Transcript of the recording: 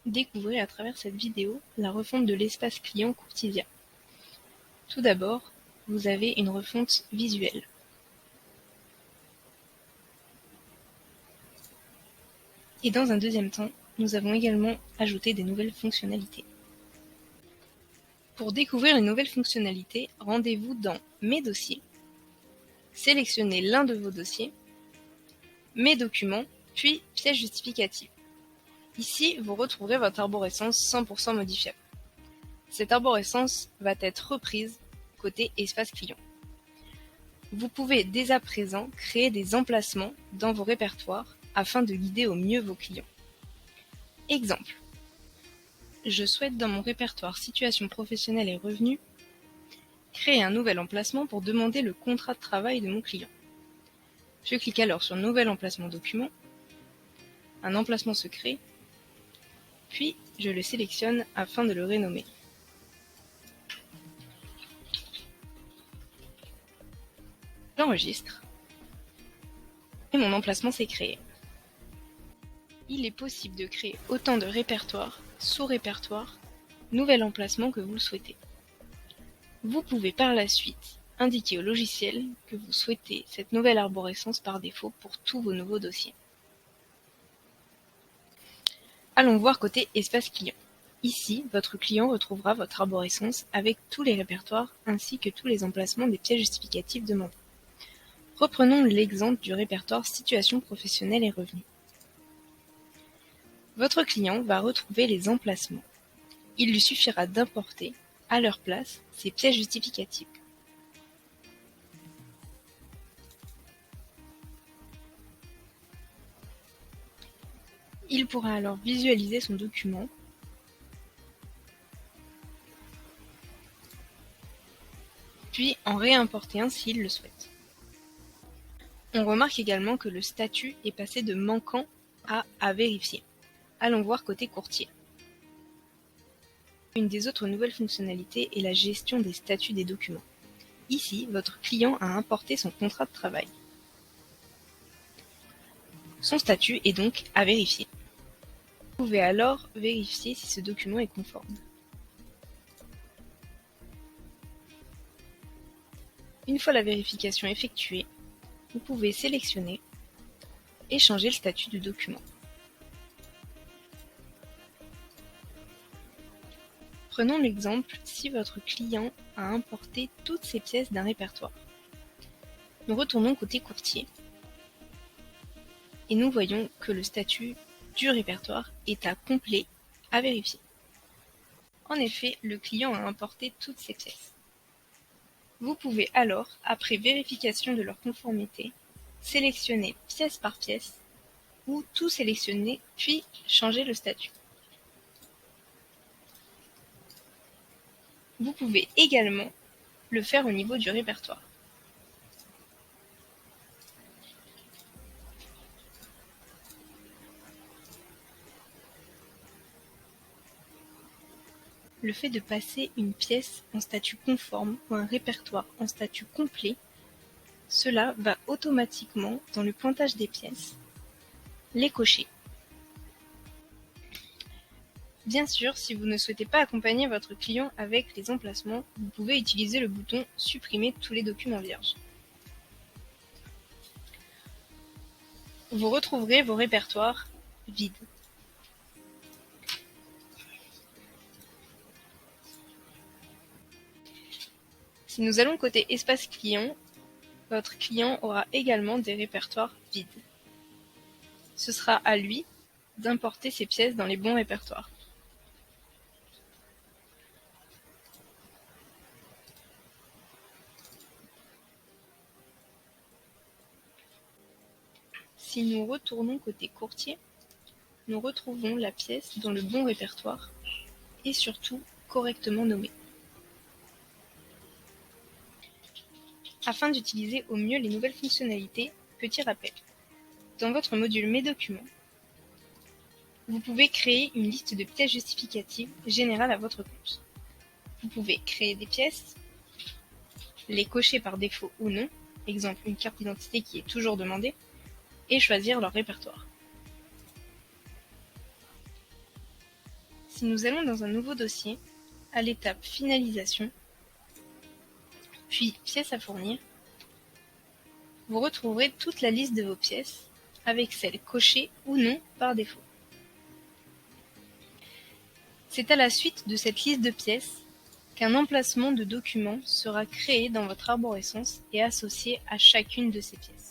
Découvrez à travers cette vidéo la refonte de l'espace client Courtisia. Tout d'abord, vous avez une refonte visuelle. Et dans un deuxième temps, nous avons également ajouté des nouvelles fonctionnalités. Pour découvrir une nouvelle fonctionnalité, rendez-vous dans Mes dossiers, sélectionnez l'un de vos dossiers, Mes documents, puis Pièces justificatives. Ici, vous retrouverez votre arborescence 100% modifiable. Cette arborescence va être reprise côté espace client. Vous pouvez dès à présent créer des emplacements dans vos répertoires afin de guider au mieux vos clients. Exemple. Je souhaite dans mon répertoire Situation professionnelle et revenus créer un nouvel emplacement pour demander le contrat de travail de mon client. Je clique alors sur Nouvel emplacement document, un emplacement se crée, puis je le sélectionne afin de le renommer. J'enregistre et mon emplacement s'est créé. Il est possible de créer autant de répertoires, sous-répertoires, nouvel emplacement que vous le souhaitez. Vous pouvez par la suite indiquer au logiciel que vous souhaitez cette nouvelle arborescence par défaut pour tous vos nouveaux dossiers. Allons voir côté espace client. Ici, votre client retrouvera votre arborescence avec tous les répertoires ainsi que tous les emplacements des pièces justificatives demandées. Reprenons l'exemple du répertoire Situation professionnelle et revenus. Votre client va retrouver les emplacements. Il lui suffira d'importer, à leur place, ces pièces justificatives. Il pourra alors visualiser son document, puis en réimporter un s'il le souhaite. On remarque également que le statut est passé de manquant à vérifier. Allons voir côté courtier. Une des autres nouvelles fonctionnalités est la gestion des statuts des documents. Ici, votre client a importé son contrat de travail. Son statut est donc à vérifier. Vous pouvez alors vérifier si ce document est conforme. Une fois la vérification effectuée, vous pouvez sélectionner et changer le statut du document. Prenons l'exemple si votre client a importé toutes ses pièces d'un répertoire. Nous retournons côté courtier et nous voyons que le statut du répertoire est à complet à vérifier. En effet, le client a importé toutes ses pièces. Vous pouvez alors, après vérification de leur conformité, sélectionner pièce par pièce ou tout sélectionner puis changer le statut. Vous pouvez également le faire au niveau du répertoire. Le fait de passer une pièce en statut conforme ou un répertoire en statut complet, cela va automatiquement, dans le pointage des pièces, les cocher. Bien sûr, si vous ne souhaitez pas accompagner votre client avec les emplacements, vous pouvez utiliser le bouton « Supprimer tous les documents vierges ». Vous retrouverez vos répertoires vides. Si nous allons côté espace client, votre client aura également des répertoires vides. Ce sera à lui d'importer ses pièces dans les bons répertoires. Si nous retournons côté courtier, nous retrouvons la pièce dans le bon répertoire et surtout correctement nommée. Afin d'utiliser au mieux les nouvelles fonctionnalités, petit rappel. Dans votre module Mes documents, vous pouvez créer une liste de pièces justificatives générales à votre compte. Vous pouvez créer des pièces, les cocher par défaut ou non, exemple une carte d'identité qui est toujours demandée, et choisir leur répertoire. Si nous allons dans un nouveau dossier, à l'étape Finalisation, puis Pièces à fournir, vous retrouverez toute la liste de vos pièces, avec celles cochées ou non par défaut. C'est à la suite de cette liste de pièces qu'un emplacement de document sera créé dans votre arborescence et associé à chacune de ces pièces.